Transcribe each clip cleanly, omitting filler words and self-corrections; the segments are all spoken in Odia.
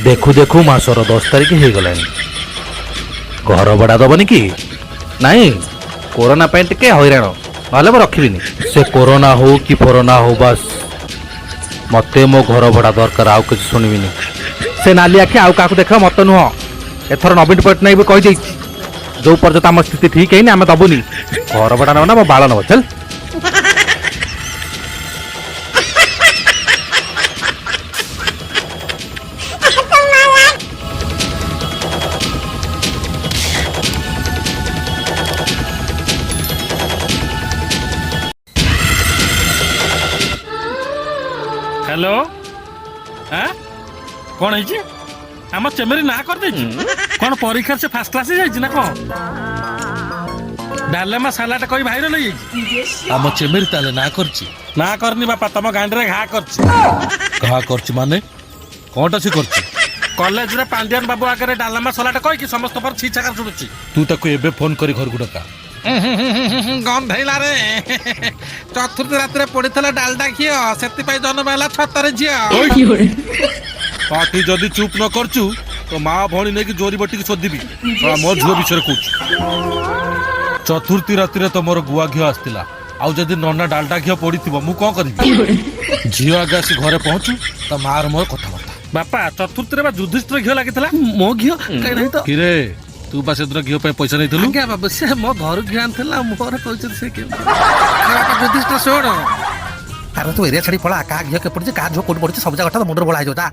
देखु देखु मासर 10 तारिख हो गला घर भड़ा दबनी कि नाई कोरोना टे हैरान ना रखिनी से कोरोना हो कि फोरोना हो बस मते मो घर भड़ा दरकार आउ किसी शुणविनी से नाली आखि आउ क्या देख मत नुह एथर नवीन पट्टनायक भी कही जो पर्यंत आम स्थिति ठीक है आम दबुनी घर भड़ा नब ना मो बाल नब चल। हेलो हाँ कौन है आम चेमेरी ना कर दे कौन परीक्षा से फास्ट क्लास जाइए ना कौन डालेमा सालाटा कोई भाइरल हो जाइए आम चेमेरी ताले ना करची ना करनी बापा तुम गांडे घा करची माने कौनटा से करची कॉलेज रे पांड्यान बाबू आगे डालेमा सालाटा कह समस्त पर छी छाकर छुड़ुची तू ताको एबे फोन करी घर को डका गंधैला रे चतुर्थ रात्रे पड़ीला डालडा घी से जन्म है छतर झील पार्टी जदि चुप न करचु तो माँ भौणी नहीं जोरी बटी शोधिबी मो झील विषय कह चतुर्थी राति तो मोर गुआ घी आसला आउ जदि नना डालडा घी पड़ी मु कौन करी झील आगे आसी घरे पहुंचू तो माँ मोर कथबार्ता बापा चतुर्थी रे युधिष्ठिर घी लगी मो घी कहीं तो किरे तू बस एदर घी पैसा नहीं थलु क्या बाबू से मो घर घी आनथला मोर कहछ से के युधिष्ठिर सोड अरे तू एरिया छाड़ी पड़ा का घी के पड़ी का झो कोट पड़ी सब जगह मुंडर बोला जाता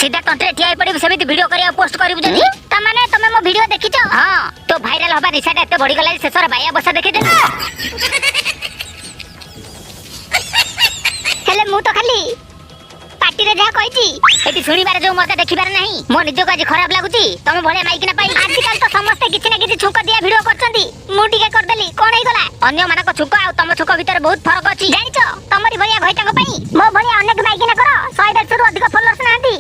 सीधा कंट्रे ठिया पड़ी सेमिति वीडियो करिया पोस्ट करिबु जदी त माने तमे मो वीडियो देखिछो हां तो वायरल हबा निशाटा एते बढी गला शेषर बाया बसा देखि दे हेले मु तो खाली पार्टी रे जा कहिची एटी सुनिबार जो मते देखिबार नाही मो निजो काजी खराब लागुची तमे भले माइक ना पाई आजकल तो समस्त किछि ना किछि छुक दिया वीडियो करचंदी मु टिके कर देली कोन हे गला अन्य मानक छुक आ तम छुक भीतर बहुत फरक अछि जानिछो तमरी भलिया घइटांग पई मो भलिया अनेक माइक ना करो 100 रु अधिक फॉलोअर्स नांती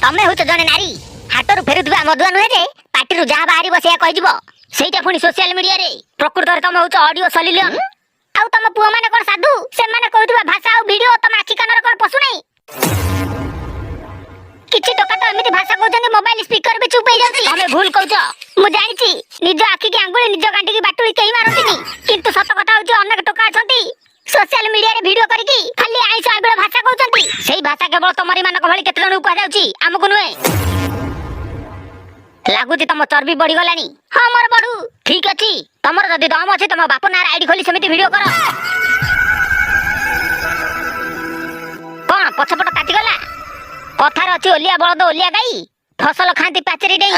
तमे हो तो जने नारी हाटरू फेरुथबा मधुआ नुहे जे पार्टी जहाँ बाहरी बसिया कहिजिबो सेटा पुनी सोशल मीडिया रे प्रकृत रे तमे हो ऑडियो सलिलियन आउ तम पुआ माने कोन साधु से माने कहथबा भाषा आ वीडियो तम आखि कानर कोन पसु नै किछि टका तो एमिति भाषा कहउछन मोबाइल स्पीकर भी चुप हो जाउछी हमें भूल कहउछ मु जानि छी निज आखि के आंगुली निज गांटी की बाटुली केही मारथिनी किंतु सत कथा होछ अनेक टका अछंती सोशल मीडिया रे वीडियो करिकी खाली आइस आबिळ भाषा कहउछंती सेही भाषा केवल तमरी मानक भली केते जण कह जाउची हमकु नुहे लागुची तम चर्बी बढ़ी गलानी हां मोर बडू ठीक अछि तमर जदी दम अछि तम बाप नार आईडी खोली समिति वीडियो कर कोन पछपट काटी गला कथार अछि ओलिया बळद ओलिया गाई फसल खांती पाचरी देई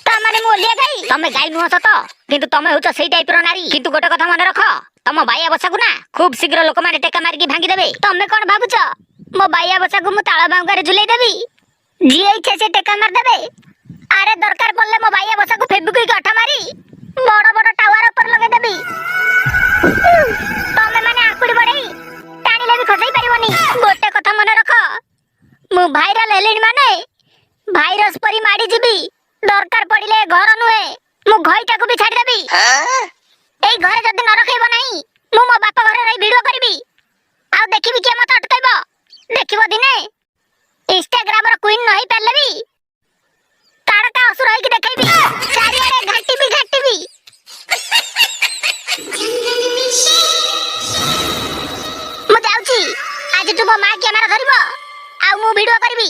तमने मु ओलिया गाई तमे गाई नुह सत किंतु तमे होछ सेही टाइप रो नारी किंतु गोटे कथा मन रख तम बाया बसाकु ना खूब शीघ्र लोक माने टेका मारी की भांगी देबे तमे कोन भाबुछ मो बाया बसाकु मु ताळा बांगारे झुलै देबी जी इच्छा से टेका मार देबे अरे दरकार पड़ले मो बाया बसाकु फेबुकी के अठा मारी बड़ बड़ टावर ऊपर लगे देबी तमे माने आकुड़ी बड़ई टाणी ले भी खसई परिबनी गोटे कथा मन रख मु वायरल हेलिन माने भाइरस परी माडी जिबी दरकार पड़िले घर नुहे मु घइटा को भी छाड़ देबी एई घरे जदी न रखैबो नाही मु मो बापा घरे रही वीडियो करबी आ देखिबी के मत अटकैबो देखिबो दिने इंस्टाग्राम रो क्वीन नहीं परले भी ताड़का असुर होई के देखैबी चारियारे घाटी भी मु जाउची आज तू मो मां के हमरा धरिबो आ मु वीडियो करबी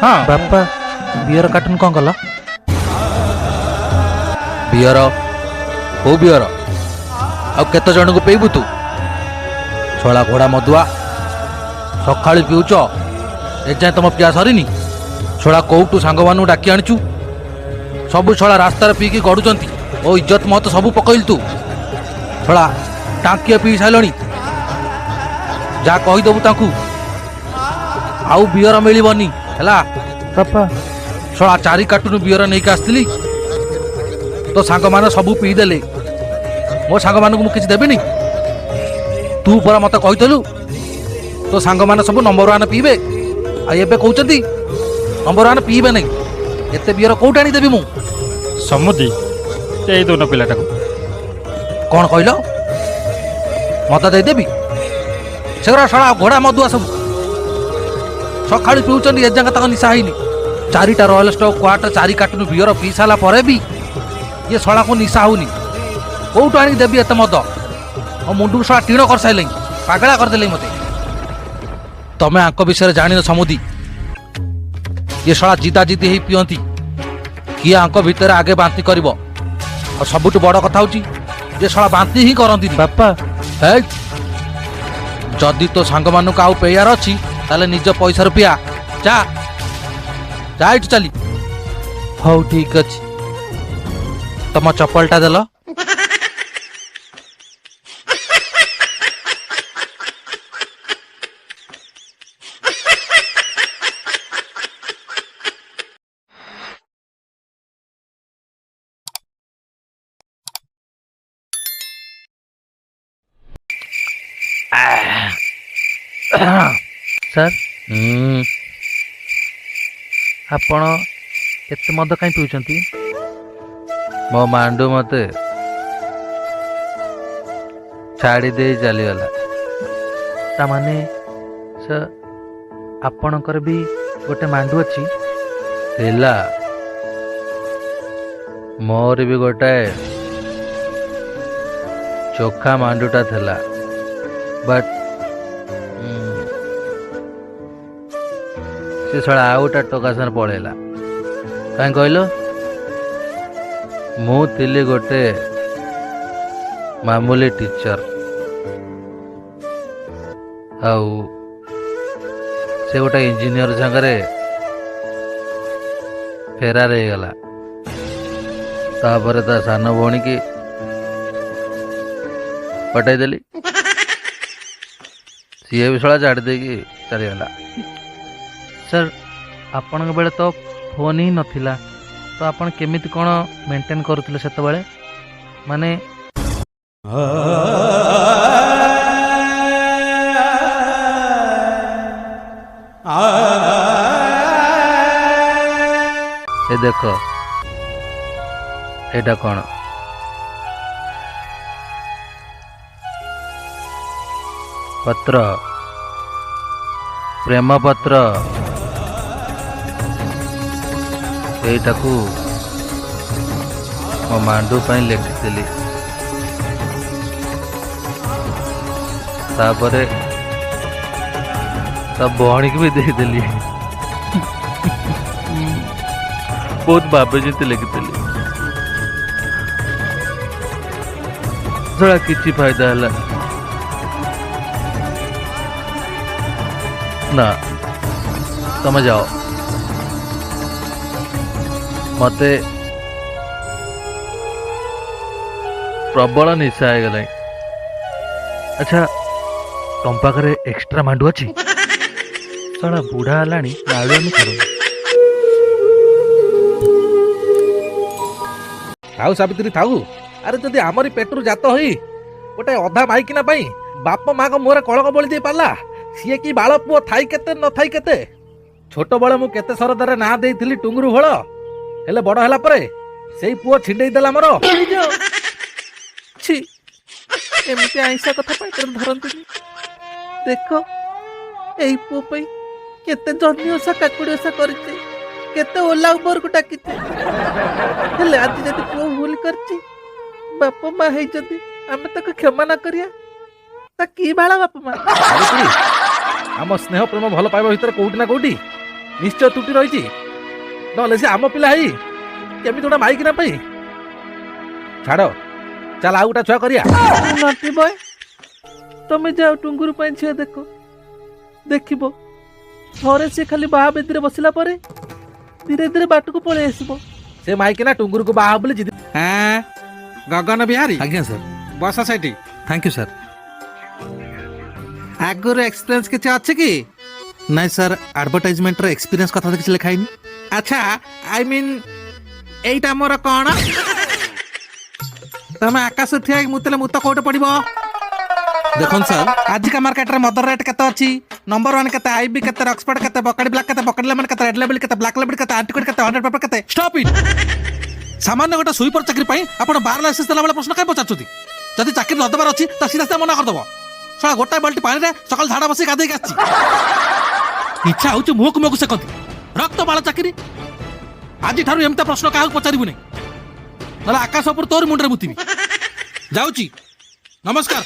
हाँ बापा बियर कार्टून कौन कल ବିୟର କୋଉ ବିୟର ଆଉ କେତେ ଜଣଙ୍କୁ ପିଇବୁ ତୁ ଶଳା ଘୋଡ଼ା ମଦୁଆ ସକାଳୁ ପିଉଛ ଏଯାଏଁ ତମ ପିଆ ସରିନି ଶଳା କୋଉଠୁ ସାଙ୍ଗମାନଙ୍କୁ ଡାକି ଆଣିଛୁ ସବୁ ଶଳା ରାସ୍ତାରେ ପିଇକି ଗଡୁଛନ୍ତି ଓ ଇଜ୍ଜତ ମତ ସବୁ ପକେଇଲୁ ତୁ ଶଳା ଟାଙ୍କିଏ ପିଇ ସାରିଲଣି ଯାହା କହିଦେବୁ ତାଙ୍କୁ ଆଉ ବିୟର ମିଳିବନି ହେଲା ବାପା ଶଳା 4 କାର୍ଟୁନ ବିୟର ନେଇକି ଆସିଥିଲି ତୋ ସାଙ୍ଗମାନେ ସବୁ ପିଇଦେଲେ ମୋ ସାଙ୍ଗମାନଙ୍କୁ ମୁଁ କିଛି ଦେବିନି ତୁ ପରା ମତେ କହିଥିଲୁ ତୋ ସାଙ୍ଗମାନେ ସବୁ ନମ୍ବର 1 ପିଇବେ ଆଉ ଏବେ କହୁଛନ୍ତି ନମ୍ବର 1 ପିଇବେ ନାହିଁ ଏତେ ବିୟର କୋଉଠି ଆଣିଦେବି ମୁଁ ସମୁଦି ଦେଇ ଦଉନ ପିଲାଟାକୁ। କ'ଣ କହିଲ ମଦ ଦେଇଦେବି ସେଗୁଡ଼ା ଶଳା ଘୋଡ଼ା ମଦୁଆ ସବୁ ସକାଳୁ ପିଉଛନ୍ତି ଏଯାଙ୍କେ ତାଙ୍କ ନିଶା ହେଇନି 4ଟା Royal Stag quarter 4 carton beer ପିଇ ସାରିଲା ପରେ ବି ଇଏ ଶଳାକୁ ନିଶା ହଉନି କୋଉଠୁ ଆଣିକି ଦେବି ଏତେ ମଦ ମୋ ମୁଣ୍ଡକୁ ଶଳା ଟିଣ କରିସାରିଲେଣି ପାଗଳା କରିଦେଲେ ମତେ ତମେ ଆଙ୍କ ବିଷୟରେ ଜାଣିନ ସମୁଦି ଇଏ ଶଳା ଜିଦା ଜିଦି ହେଇ ପିଅନ୍ତି କିଏ ଆଙ୍କ ଭିତରେ ଆଗେ ବାନ୍ତି କରିବ ଆଉ ସବୁଠୁ ବଡ଼ କଥା ହଉଛି ଯେ ଶଳା ବାନ୍ତି ହିଁ କରନ୍ତି ବାପା ଯଦି ତୋ ସାଙ୍ଗମାନଙ୍କୁ ଆଉ ପେୟାର ଅଛି ତାହେଲେ ନିଜ ପଇସାରୁ ପିଆ ଯା ଯା ଏଠୁ ଚାଲି ହଉ ଠିକ ଅଛି ତମ ଚପଲଟା ଦେଲ ସାର୍ ଆପଣ ଏତେ ମଦ କାହିଁ ପିଉଛନ୍ତି? ମୋ ମାଣ୍ଡୁ ମତେ ଛାଡ଼ି ଦେଇ ଚାଲିଗଲା ତାମାନେ ସାର୍ ଆପଣଙ୍କର ବି ଗୋଟେ ମାଣ୍ଡୁ ଅଛି? ଥିଲା ମୋର ବି ଗୋଟାଏ ଚୋଖା ମାଣ୍ଡୁଟା ଥିଲା ବଟ୍ ସେ ଶଳା ଆଉ ଗୋଟେ ଟୋକା ସାଙ୍ଗରେ ପଳେଇଲା କାହିଁ କହିଲ ମୁଁ ଥିଲି ଗୋଟେ ମାମୁଲି ଟିଚର ଆଉ ସେ ଗୋଟେ ଇଞ୍ଜିନିୟର ସାଙ୍ଗରେ ଫେରାର ହେଇଗଲା ତାପରେ ତା ସାନ ଭଉଣୀକି ପଟାଇଦେଲି ସିଏ ବି ଶଳା ଛାଡ଼ି ଦେଇକି ଚାଲିଗଲା ସାର୍ ଆପଣଙ୍କ ବେଳେ ତ ଫୋନ୍ ହିଁ ନଥିଲା ତ ଆପଣ କେମିତି କ'ଣ ମେଣ୍ଟେନ୍ କରୁଥିଲେ ସେତେବେଳେ ମାନେ ଏ ଦେଖ ଏଇଟା କ'ଣ ପତ୍ର ପ୍ରେମ ପତ୍ର ଏଇଟାକୁ ମୋ ମାଣ୍ଡୁ ପାଇଁ ଲେଖିଥିଲି ତାପରେ ତା ଭଉଣୀକି ବି ଦେଇଦେଲି ବହୁତ ଭାବେ ଯେମିତି ଲେଖିଥିଲି ଶଳା କିଛି ଫାଇଦା ହେଲା ନା ତମେ ଯାଅ ମତେ ପ୍ରବଳ ନିଶା ହେଇଗଲାଣି ଆଚ୍ଛା ତମ ପାଖରେ ଏକ୍ସଟ୍ରା ମାଣ୍ଡୁ ଅଛି? ଶଳା ବୁଢ଼ା ହେଲାଣି ନାଳୁ ଆମେ ଛାଡ଼ୁ ଥାଉ ସାବିତ୍ରୀ ଥାଉ ଆରେ ଯଦି ଆମରି ପେଟରୁ ଜାତ ହୋଇ ଗୋଟେ ଅଧା ମାଇକିନା ପାଇଁ ବାପ ମାଙ୍କ ମୁହଁରେ କଳଙ୍କ ବଳି ଦେଇ ପାରିଲା ସିଏ କି ବାଳ ପୁଅ ଥାଇ କେତେ ନଥାଇ କେତେ ଛୋଟବେଳେ ମୁଁ କେତେ ସରଦାରେ ନାଁ ଦେଇଥିଲି ଟୁଙ୍ଗୁରୁ ଭଳ ହେଲେ ବଡ଼ ହେଲା ପରେ ସେଇ ପୁଅ ଛିଣ୍ଡେଇ ଦେଲା ମୋର ଛି ଏମିତି ଆଇଁଷା କଥା ପାଟିରେ ଧରନ୍ତୁନି ଦେଖ ଏଇ ପୁଅ ପାଇଁ କେତେ ଜହ୍ନି ଓଷା କାକୁଡ଼ି ଓଷା କରିଛି କେତେ ଓଲା ଉପରକୁ ଡାକିଛି ହେଲେ ଆଜି ଯଦି ପୁଅ ଭୁଲ କରିଛି ବାପ ମା ହେଇଛନ୍ତି ଆମେ ତାକୁ କ୍ଷମା ନ କରିବା ତା କି ବାଳ ବାପ ମା ସାବିତ୍ରୀ ଆମ ସ୍ନେହ ପ୍ରେମ ଭଲ ପାଇବା ଭିତରେ କୋଉଠି ନା କୋଉଠି ନିଶ୍ଚୟ ତ୍ରୁଟି ରହିଛି ନହେଲେ ସେ ଆମ ପିଲା ହେଇ କେମିତି ଗୋଟେ ମାଇକିନା ପାଇଁ ଛାଡ଼ ଚାଲ ଆଉ ଗୋଟେ ଛୁଆ କରିବା। ନଟି ବୟ ତମେ ଯାଅ ଟୁଙ୍ଗୁରୁ ପାଇଁ ଝିଅ ଦେଖ। ଦେଖିବ ଥରେ ସେ ଖାଲି ବାହା ବେଦିରେ ବସିଲା ପରେ ଧୀରେ ଧୀରେ ବାଟକୁ ପଳେଇ ଆସିବ। ସେ ମାଇକିନା ଟୁଙ୍ଗୁରୁକୁ ବାହା ହବ ବୋଲି ଜିଦି। ହଁ ଗଗନ ବିହାରୀ ଆଜ୍ଞା ସାର୍। ବସ ସେଠି। Thank you sir. ଆଗରୁ ଏକ୍ସପିରିଏନ୍ସ କିଛି ଅଛି କି? ନାଇଁ ସାର୍, ଆଡଭର୍ଟାଇଜମେଣ୍ଟର ଏକ୍ସପିରିଏନ୍ସ କଥା ତ କିଛି ଲେଖା ହେଇନି। ଆଚ୍ଛା ଆଇ ମିନ୍ ଏଇଟା ମୋର କଣ? ତମେ ଆକାଶ ଠିଆ ହେଇକି ମୁତିଲେ ମୁତ କୋଉଠି ପଡିବ? ଦେଖନ୍ତୁ ସାର୍, ଆଜିକା ମାର୍କେଟରେ ମଦର ରେଟ୍ କେତେ ଅଛି? ନମ୍ବର 1 କେତେ, ଆଇବି କେତେ, ରକ୍ସଫୋର୍ଡ କେତେ, ବକାଡି ବ୍ଲାକ୍ କେତେ, ବକାଡି ଲେମନ କେତେ, ରେଡ୍ ଲେବଲ କେତେ, ବ୍ଲାକ୍ ଲେବଲ କେତେ, ଆଣ୍ଟିକୋଟ କେତେ, 100 ପେପର କେତେ? ଷ୍ଟପ୍ ଇଟ୍। ସାମାନ୍ୟ ଗୋଟେ ସୁଇପର ଚାକିରି ପାଇଁ ଆପଣ ବାର ଲାଇସେନ୍ସ ଦେଲା ବେଳେ ପ୍ରଶ୍ନ କାଇଁ ପଚାରୁଛନ୍ତି? ଯଦି ଚାକିରି ନ ଦେବାର ଅଛି ତ ସିଧା ସିଧା ମନା କରିଦବ। ଶଳା ଗୋଟାଏ ବାଲ୍ଟି ପାଣିରେ ସକାଳ ଝାଡ଼ା ବସି ଗାଧେଇକି ଆସିଛି। ଇଚ୍ଛା ହଉଛି ମୁହଁକୁ ମୁହଁକୁ ସେକନ୍ତି। ରକ୍ତ ବାଳ ଚାକିରି। ଆଜିଠାରୁ ଏମିତି ପ୍ରଶ୍ନ କାହାକୁ ପଚାରିବୁ ନାହିଁ, ନହେଲେ ଆକାଶ ଉପରୁ ତୋର ମୁଣ୍ଡରେ ମୁତିବି। ଯାଉଛି, ନମସ୍କାର।